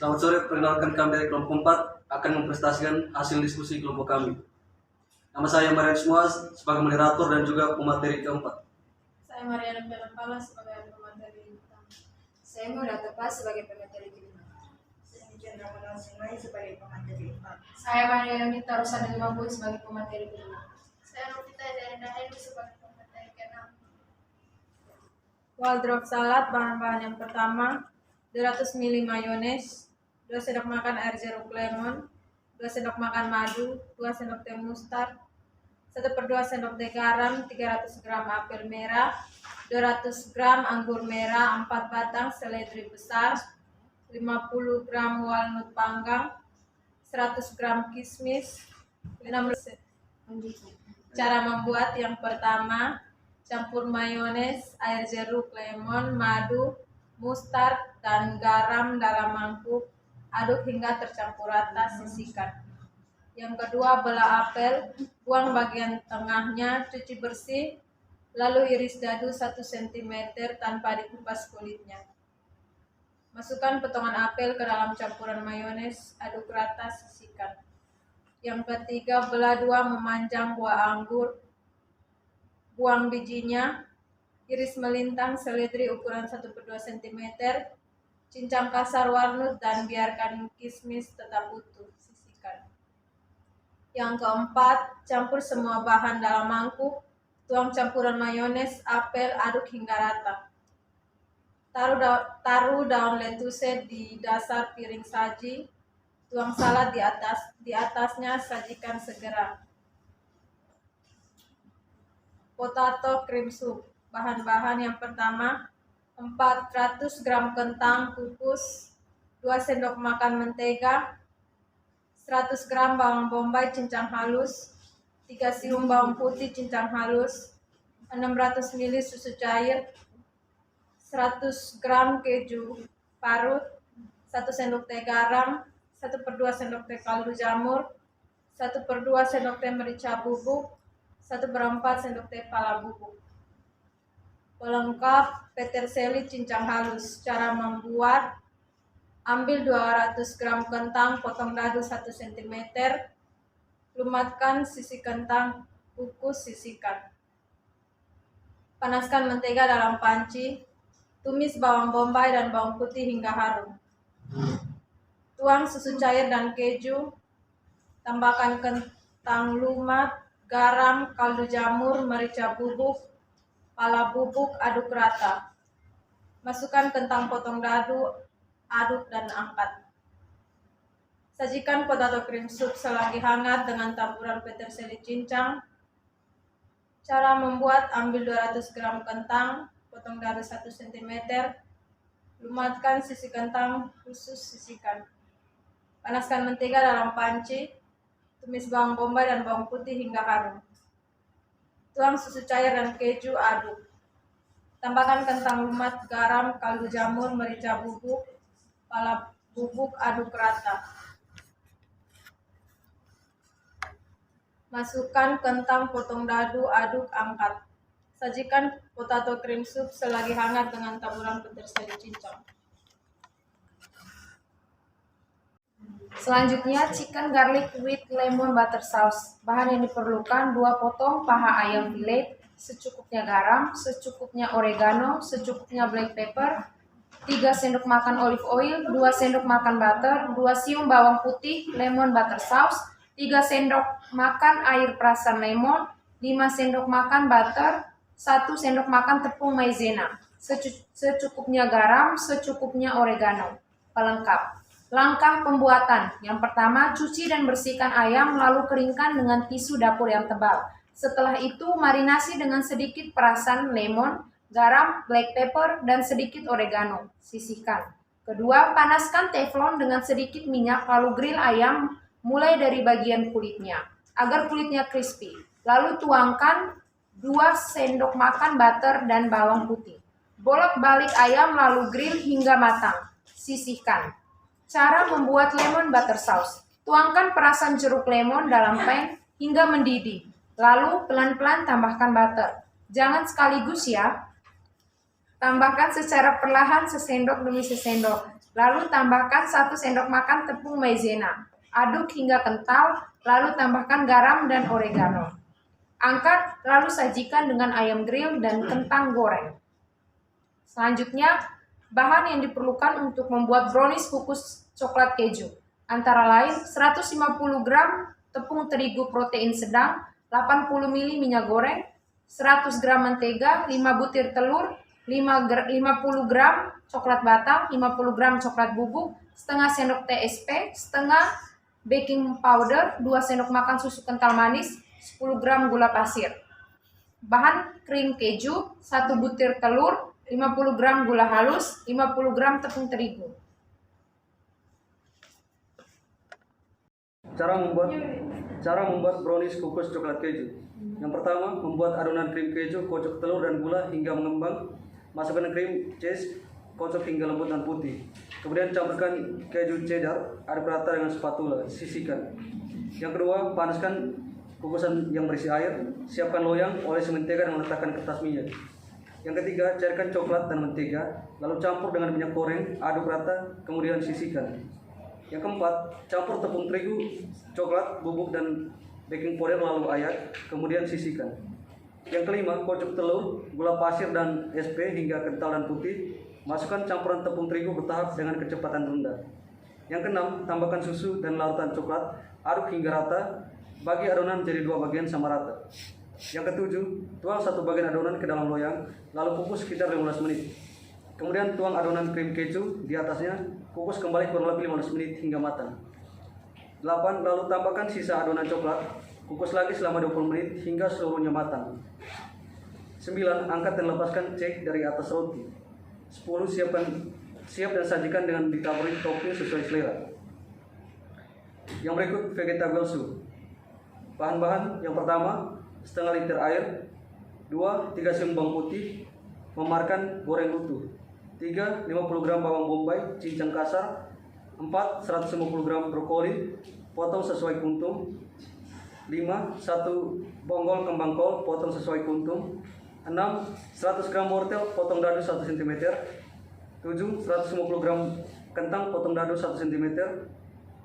Selamat sore, perkenalkan kami dari kelompok 4 akan mempresentasikan hasil diskusi kelompok kami. Nama saya Marian Semua sebagai moderator dan juga pemateri keempat. Saya Mariana Pelampala sebagai pemateri utama. Saya Muda Tepas sebagai pemateri kelima. Saya Chandra Manal Simai sebagai pemateri 4. Saya Mariana Mita Rosada Limabui sebagai pemateri kelima. Saya Novita Darina Heru sebagai pemateri ke-6. Wardrobe salad, bahan-bahan yang pertama 200 ml mayones, 2 sendok makan air jeruk lemon, 2 sendok makan madu, 2 sendok teh mustard, 1/2 sendok teh garam, 300 gram apel merah, 200 gram anggur merah, 4 batang seledri besar, 50 gram walnut panggang, 100 gram kismis, 16. Cara membuat yang pertama, campur mayones, air jeruk lemon, madu, mustard, dan garam dalam mangkuk. Aduk hingga tercampur rata, sisihkan. Yang kedua, belah apel, buang bagian tengahnya, cuci bersih, lalu iris dadu 1 cm tanpa dikupas kulitnya. Masukkan potongan apel ke dalam campuran mayones, aduk rata, sisihkan. Yang ketiga, belah 2 memanjang buah anggur, buang bijinya, iris melintang seledri ukuran 1/2 cm, cincang kasar walnut dan biarkan kismis tetap utuh, sisihkan. Yang keempat, campur semua bahan dalam mangkuk, tuang campuran mayones, apel, aduk hingga rata. Taruh daun lettuce di dasar piring saji, tuang salad di atasnya, sajikan segera. Potato cream soup. Bahan-bahan yang pertama, 400 gram kentang kukus, 2 sendok makan mentega, 100 gram bawang bombay cincang halus, 3 siung bawang putih cincang halus, 600 ml susu cair, 100 gram keju parut, 1 sendok teh garam, 1/2 sendok teh kaldu jamur, 1/2 sendok teh merica bubuk, 1/4 sendok teh pala bubuk. Pelengkap, peterseli cincang halus. Cara membuat, ambil 200 gram kentang, potong dadu 1 cm, lumatkan sisi kentang, kukus, sisihkan. Panaskan mentega dalam panci, tumis bawang bombay dan bawang putih hingga harum. Tuang susu cair dan keju, tambahkan kentang lumat, garam, kaldu jamur, merica bubuk, pala bubuk, aduk rata. Masukkan kentang potong dadu, aduk dan angkat. Sajikan potato cream soup selagi hangat dengan taburan peterseli cincang. Cara membuat, ambil 200 gram kentang, potong dadu 1 cm, lumatkan sisi kentang, khusus sisihkan. Panaskan mentega dalam panci, tumis bawang bombay dan bawang putih hingga harum. Tuang susu cair dan keju, aduk. Tambahkan kentang lumat, garam, kaldu jamur, merica bubuk, pala bubuk, aduk rata. Masukkan kentang potong dadu, aduk, angkat. Sajikan potato cream soup selagi hangat dengan taburan peterseli cincang. Selanjutnya, chicken garlic with lemon butter sauce. Bahan yang diperlukan 2 potong paha ayam filet, secukupnya garam, secukupnya oregano, secukupnya black pepper, 3 sendok makan olive oil, 2 sendok makan butter, 2 siung bawang putih, lemon butter sauce, 3 sendok makan air perasan lemon, 5 sendok makan butter, 1 sendok makan tepung maizena, secukupnya garam, secukupnya oregano. Pelengkap. Langkah pembuatan. Yang pertama, cuci dan bersihkan ayam lalu keringkan dengan tisu dapur yang tebal. Setelah itu, marinasi dengan sedikit perasan lemon, garam, black pepper, dan sedikit oregano. Sisihkan. Kedua, panaskan teflon dengan sedikit minyak lalu grill ayam mulai dari bagian kulitnya agar kulitnya crispy. Lalu tuangkan 2 sendok makan butter dan bawang putih. Bolak-balik ayam lalu grill hingga matang. Sisihkan. Cara membuat lemon butter sauce. Tuangkan perasan jeruk lemon dalam pan hingga mendidih. Lalu pelan-pelan tambahkan butter. Jangan sekaligus ya. Tambahkan secara perlahan sesendok demi sesendok. Lalu tambahkan 1 sendok makan tepung maizena. Aduk hingga kental, lalu tambahkan garam dan oregano. Angkat, lalu sajikan dengan ayam grill dan kentang goreng. Selanjutnya, bahan yang diperlukan untuk membuat brownies kukus coklat keju. Antara lain 150 gram tepung terigu protein sedang, 80 ml minyak goreng, 100 gram mentega, 5 butir telur, 50 gram coklat batang, 50 gram coklat bubuk, setengah sendok TSP, setengah baking powder, 2 sendok makan susu kental manis, 10 gram gula pasir. Bahan krim keju, 1 butir telur, 50 gram gula halus, 50 gram tepung terigu. Cara membuat brownies kukus coklat keju. Yang pertama, membuat adonan krim keju, kocok telur dan gula hingga mengembang. Masukkan krim cheese, kocok hingga lembut dan putih. Kemudian campurkan keju cheddar, aduk rata dengan spatula, sisihkan. Yang kedua, panaskan kukusan yang berisi air, siapkan loyang, olesi mentega dan letakkan kertas minyak. Yang ketiga, cairkan coklat dan mentega, lalu campur dengan minyak goreng, aduk rata, kemudian sisihkan. Yang keempat, campur tepung terigu, coklat, bubuk, dan baking powder lalu ayak, kemudian sisihkan. Yang kelima, kocok telur, gula pasir, dan SP hingga kental dan putih. Masukkan campuran tepung terigu bertahap dengan kecepatan rendah. Yang keenam, tambahkan susu dan larutan coklat, aduk hingga rata, bagi adonan menjadi 2 bagian sama rata. Yang ketujuh, tuang 1 bagian adonan ke dalam loyang, lalu kukus sekitar 15 menit. Kemudian tuang adonan krim keju di atasnya, kukus kembali kurang lebih 15 menit hingga matang. 8. Lalu tambahkan sisa adonan coklat, kukus lagi selama 20 menit hingga seluruhnya matang. 9. Angkat dan lepaskan cake dari atas roti. 10. Siap dan sajikan dengan ditaburi topping sesuai selera. Yang berikut vegetable soup. Bahan-bahan yang pertama, setengah liter air. 2. 3 siung bawang putih, memarkan, goreng utuh. 3. 50 gram bawang bombay, cincang kasar. 4. 150 gram brokoli, potong sesuai kuntum. 5. 1 bonggol kembang kol, potong sesuai kuntum. 6. 100 gram wortel, potong dadu 1 cm. 7. 150 gram kentang, potong dadu 1 cm.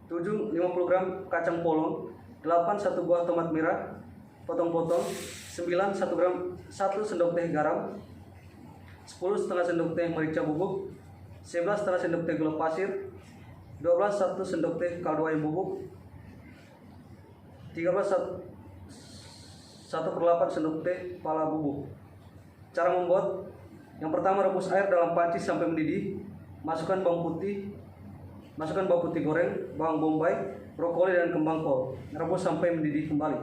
7. 50 gram kacang polong. 8. 1 buah tomat merah, potong-potong. 9. 1 sendok teh garam. 10 setengah sendok teh merica bubuk. 11 setengah sendok teh gula pasir. 12 1 sendok teh kaldu ayam bubuk. 13 1/8 sendok teh pala bubuk. Cara membuat: yang pertama, rebus air dalam panci sampai mendidih. Masukkan bawang putih goreng, bawang bombay, brokoli, dan kembang kol. Rebus sampai mendidih kembali.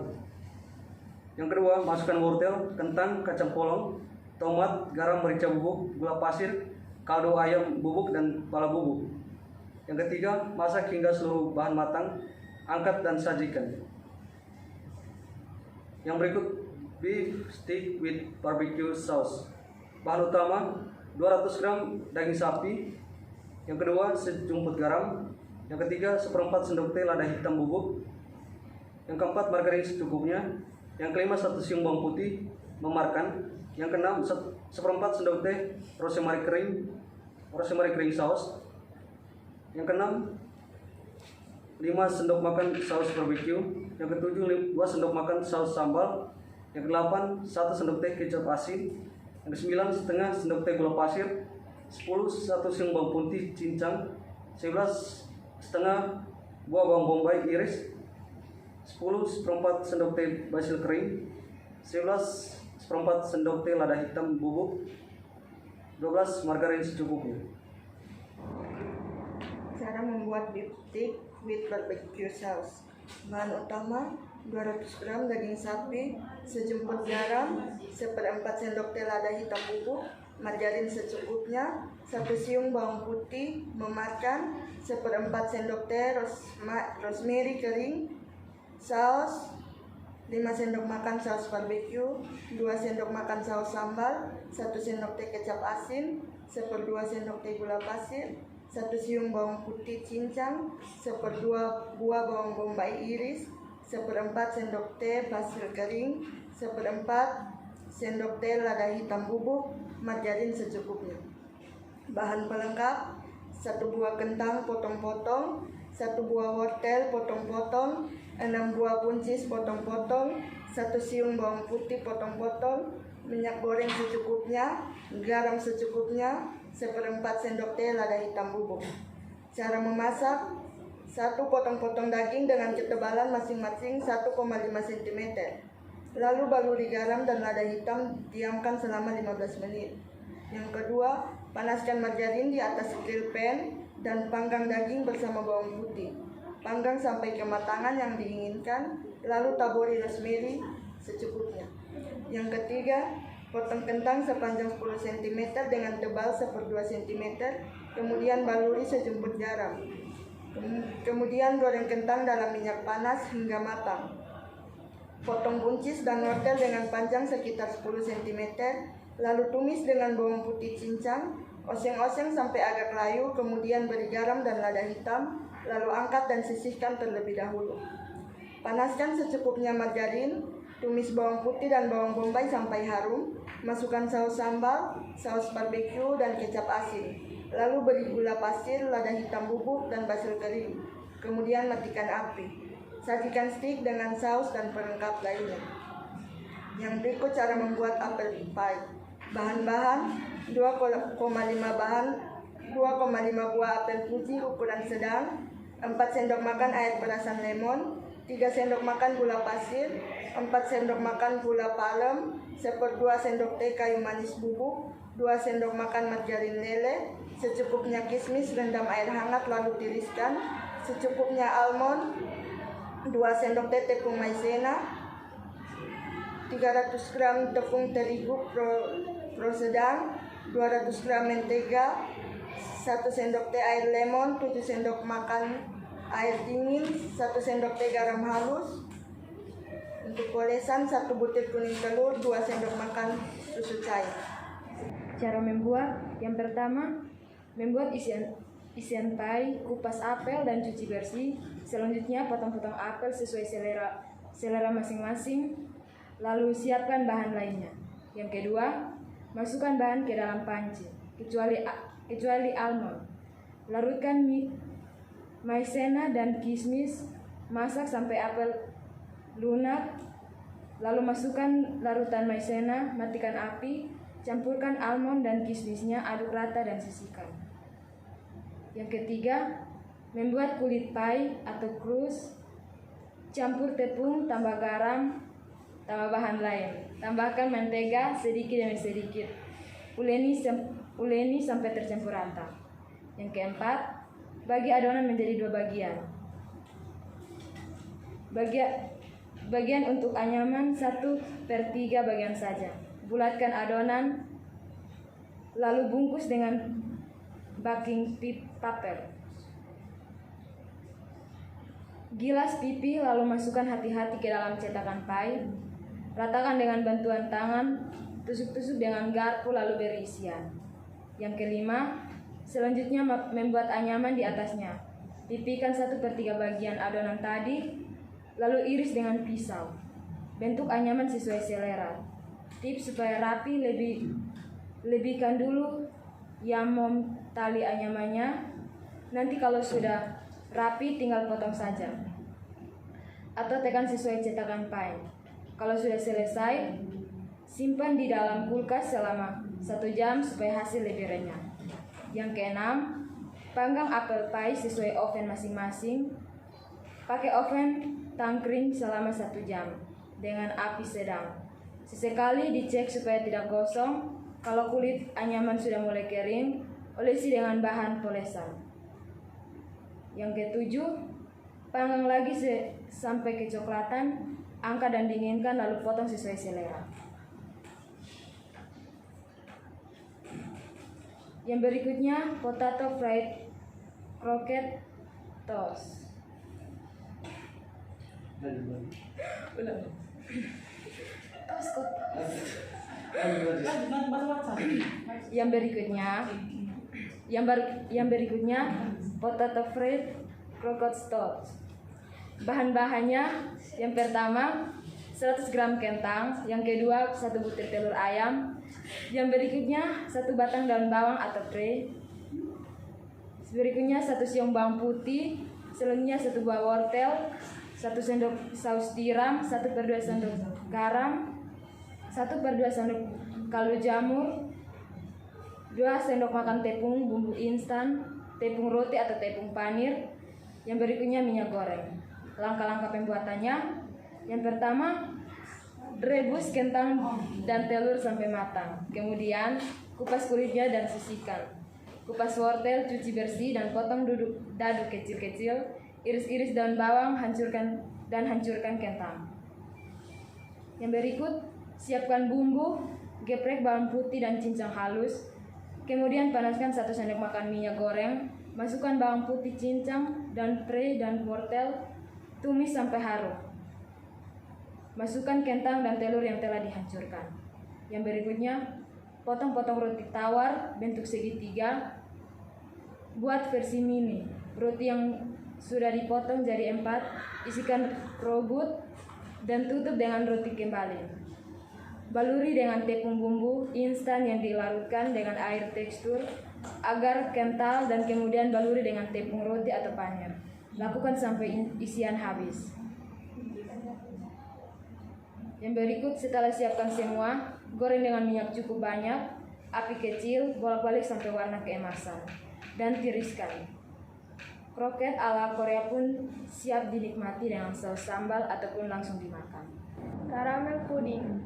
Yang kedua, masukkan wortel, kentang, kacang polong, tomat, garam, merica bubuk, gula pasir, kaldu ayam bubuk, dan pala bubuk. Yang ketiga, masak hingga seluruh bahan matang. Angkat dan sajikan. Yang berikut, beef steak with barbecue sauce. Bahan utama, 200 gram daging sapi. Yang kedua, sejumput garam. Yang ketiga, 1/4 sendok teh lada hitam bubuk. Yang keempat, margarin secukupnya. Yang kelima, 1 siung bawang putih, memarkan. Yang keenam, 1/4 sendok teh rosemary kering saus. Yang keenam, 5 sendok makan saus barbecue. Yang ketujuh, 2 sendok makan saus sambal. Yang kedelapan, 1 sendok teh kecap asin. Yang kesembilan, setengah sendok teh gula pasir. 10 1 siung bawang putih cincang. 11 setengah buah bawang bombay iris. 10 1/4 sendok teh basil kering. 11 1/4 sendok teh lada hitam bubuk. 12 margarin secukupnya. Cara membuat beef steak with barbecue sauce. Bahan utama: 200 gram daging sapi, sejumput garam, 1/4 sendok teh lada hitam bubuk, margarin secukupnya, 1 siung bawang putih, memakan, 1/4 sendok teh rosemary kering, saus, 5 sendok makan saus barbecue, 2 sendok makan saus sambal, 1 sendok teh kecap asin, 1/2 sendok teh gula pasir, 1 siung bawang putih cincang, 1/2 buah bawang bombay iris, 1/4 sendok teh basil kering, 1/4 sendok teh lada hitam bubuk, margarin secukupnya. Bahan pelengkap: 1 buah kentang potong-potong, 1 buah wortel potong-potong, 6 buah buncis potong-potong, 1 siung bawang putih potong-potong, minyak goreng secukupnya, garam secukupnya, 1/4 sendok teh lada hitam bubuk. Cara memasak: 1 potong-potong daging dengan ketebalan masing-masing 1,5 cm. Lalu baluri garam dan lada hitam, diamkan selama 15 menit. Yang kedua, panaskan margarin di atas grill pan dan panggang daging bersama bawang putih. Panggang sampai kematangan yang diinginkan, lalu taburi rosemary secukupnya. Yang ketiga, potong kentang sepanjang 10 cm dengan tebal 1/2 cm, kemudian baluri sejumput garam. Kemudian goreng kentang dalam minyak panas hingga matang. Potong buncis dan wortel dengan panjang sekitar 10 cm, lalu tumis dengan bawang putih cincang, oseng-oseng sampai agak layu, kemudian beri garam dan lada hitam, lalu angkat dan sisihkan terlebih dahulu. Panaskan secukupnya margarin, tumis bawang putih dan bawang bombay sampai harum, masukkan saus sambal, saus barbeque dan kecap asin. Lalu beri gula pasir, lada hitam bubuk, dan basil kering. Kemudian matikan api. Sajikan stik dengan saus dan pelengkap lainnya. Yang berikut cara membuat apple pie. Bahan-bahan: 2,5 buah apel Fuji ukuran sedang, 4 sendok makan air perasan lemon, 3 sendok makan gula pasir, 4 sendok makan gula palem, 1/2 sendok teh kayu manis bubuk, 2 sendok makan margarin lele, secukupnya kismis rendam air hangat lalu tiriskan, secukupnya almond, 2 sendok teh tepung maizena, 300 gram tepung terigu pro sedang, 200 gram mentega, 1 sendok teh air lemon, 7 sendok makan air dingin, 1 sendok teh garam halus. Untuk olesan: 1 butir kuning telur, 2 sendok makan susu cair. Cara membuat: yang pertama, membuat isian pie, kupas apel dan cuci bersih. Selanjutnya, potong-potong apel sesuai selera masing-masing. Lalu siapkan bahan lainnya. Yang kedua, masukkan bahan ke dalam panci, kecuali almond. Larutkan maizena dan kismis, masak sampai apel lunak. Lalu masukkan larutan maizena, matikan api, campurkan almond dan kismisnya, aduk rata dan sisihkan. Yang ketiga, membuat kulit pie atau crust. Campur tepung, tambah garam, tambah bahan lain. Tambahkan mentega sedikit demi sedikit. Uleni sampai tercampur rata. Yang keempat, bagi adonan menjadi 2 bagian. Bagian untuk anyaman 1/3 bagian saja. Bulatkan adonan, lalu bungkus dengan baking paper. Gilas pipi, lalu masukkan hati-hati ke dalam cetakan pie. Ratakan dengan bantuan tangan, tusuk-tusuk dengan garpu lalu beri isian. Yang kelima, selanjutnya membuat anyaman di atasnya. Pipikan 1/3 bagian adonan tadi, lalu iris dengan pisau. Bentuk anyaman sesuai selera. Tips supaya rapi: lebihkan dulu yamom tali anyamannya. Nanti kalau sudah rapi tinggal potong saja. Atau tekan sesuai cetakan pie. Kalau sudah selesai, simpan di dalam kulkas selama 1 jam supaya hasil lebih renyah. Yang keenam, panggang apple pie sesuai oven masing-masing. Pakai oven tangkring selama 1 jam dengan api sedang. Sesekali dicek supaya tidak gosong. Kalau kulit anyaman sudah mulai kering, olesi dengan bahan polesan. Yang ketujuh, panggang lagi sampai kecoklatan, angkat dan dinginkan lalu potong sesuai selera. Yang berikutnya, potato fried croquette toast. Yang berikutnya, potato fried croquette toast. Bahan-bahannya: yang pertama 100 gram kentang, yang kedua 1 butir telur ayam, Yang berikutnya 1 batang daun bawang atau pre. Berikutnya 1 siung bawang putih. Selanjutnya 1 buah wortel, 1 sendok saus tiram, 1/2 sendok garam, 1/2 sendok kaldu jamur, 2 sendok makan tepung bumbu instan, tepung roti atau tepung panir. Yang berikutnya minyak goreng. Langkah-langkah pembuatannya. Yang pertama, rebus kentang dan telur sampai matang. Kemudian kupas kulitnya dan sisihkan. Kupas wortel, cuci bersih dan potong dadu kecil-kecil. Iris-iris daun bawang, hancurkan kentang. Yang berikut, siapkan bumbu, geprek bawang putih dan cincang halus. Kemudian panaskan 1 sendok makan minyak goreng. Masukkan bawang putih cincang dan pre dan wortel. Tumis sampai harum. Masukkan kentang dan telur yang telah dihancurkan. Yang berikutnya, potong-potong roti tawar bentuk segitiga. Buat versi mini. Roti yang sudah dipotong jadi 4, isikan robot dan tutup dengan roti kembali. Baluri dengan tepung bumbu instan yang dilarutkan dengan air tekstur agar kental dan kemudian baluri dengan tepung roti atau panir. Lakukan sampai isian habis. Yang berikut, setelah siapkan semua, goreng dengan minyak cukup banyak, api kecil, bolak-balik sampai warna keemasan, dan tiriskan. Kroket ala Korea pun siap dinikmati dengan saus sambal ataupun langsung dimakan. Karamel puding.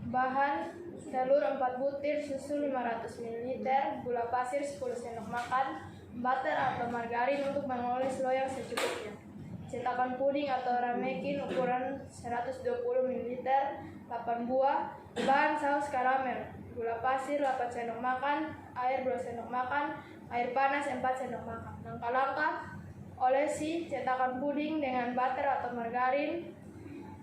Bahan: telur 4 butir, susu 500 ml, gula pasir 10 sendok makan, butter atau margarin untuk mengoles loyang secukupnya. Cetakan puding atau ramekin ukuran 120 ml, 8 buah. Bahan: saus karamel, gula pasir 8 sendok makan, air 2 sendok makan, air panas 4 sendok makan. Langkah-langkah: olesi cetakan puding dengan butter atau margarin.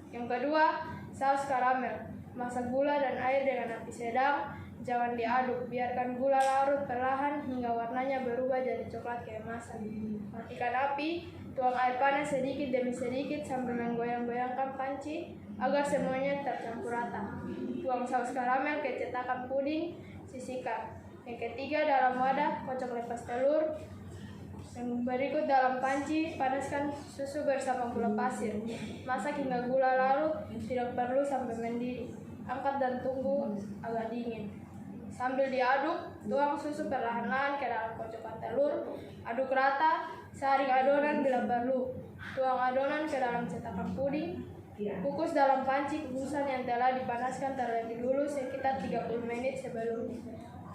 Yang kedua, saus karamel. Masak gula dan air dengan api sedang, jangan diaduk, biarkan gula larut perlahan hingga warnanya berubah jadi coklat keemasan. Matikan api, tuang air panas sedikit demi sedikit sambil menggoyang-goyangkan panci agar semuanya tercampur rata. Tuang saus karamel ke cetakan puding, sisihkan. Yang ketiga, dalam wadah kocok lepas telur. Yang berikut, dalam panci panaskan susu bersama gula pasir. Masak hingga gula larut, tidak perlu sampai mendidih. Angkat dan tunggu agak dingin. Sambil diaduk, tuang susu perlahan-lahan ke dalam kocokan telur. Aduk rata, saring adonan bila perlu. Tuang adonan ke dalam cetakan puding. Kukus dalam panci kukusan yang telah dipanaskan terlebih dahulu sekitar 30 menit sebelumnya.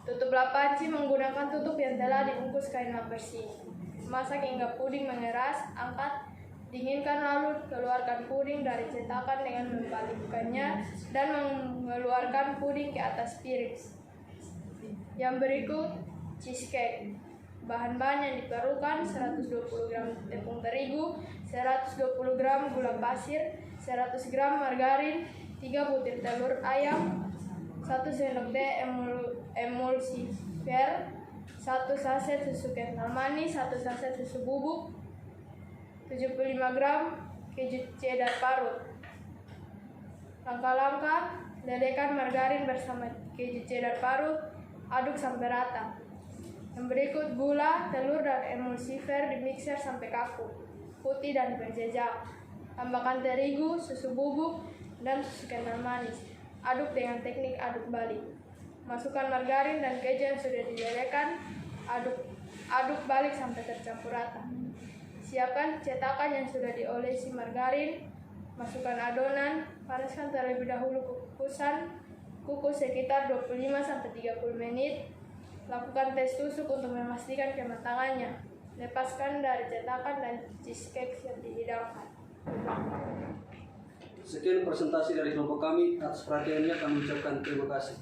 Tutuplah panci menggunakan tutup yang telah dibungkus kain lap bersih. Masak hingga puding mengeras, angkat, dinginkan lalu keluarkan puding dari cetakan dengan membalikkannya dan mengeluarkan puding ke atas piring. Yang berikut, cheesecake. Bahan-bahan yang diperlukan: 120 gram tepung terigu, 120 gram gula pasir, 100 gram margarin, 3 butir telur ayam, 1 sendok teh emulsifier, 1 saset susu kental manis, 1 saset susu bubuk, 75 gram keju cheddar parut. Langkah-langkah: lelekan margarin bersama keju cheddar parut, aduk sampai rata. Yang berikut, gula, telur, dan emulsifier dimixer sampai kaku, putih dan berjejak. Tambahkan terigu, susu bubuk, dan susu kental manis. Aduk dengan teknik aduk balik. Masukkan margarin dan keju yang sudah dilelehkan, aduk balik sampai tercampur rata. Siapkan cetakan yang sudah diolesi margarin, masukkan adonan, panaskan terlebih dahulu kukusan, kukus sekitar 25-30 menit. Lakukan tes tusuk untuk memastikan kematangannya. Lepaskan dari cetakan dan cheesecake yang dihidangkan. Sekian presentasi dari kelompok kami. Atas perhatiannya kami ucapkan terima kasih.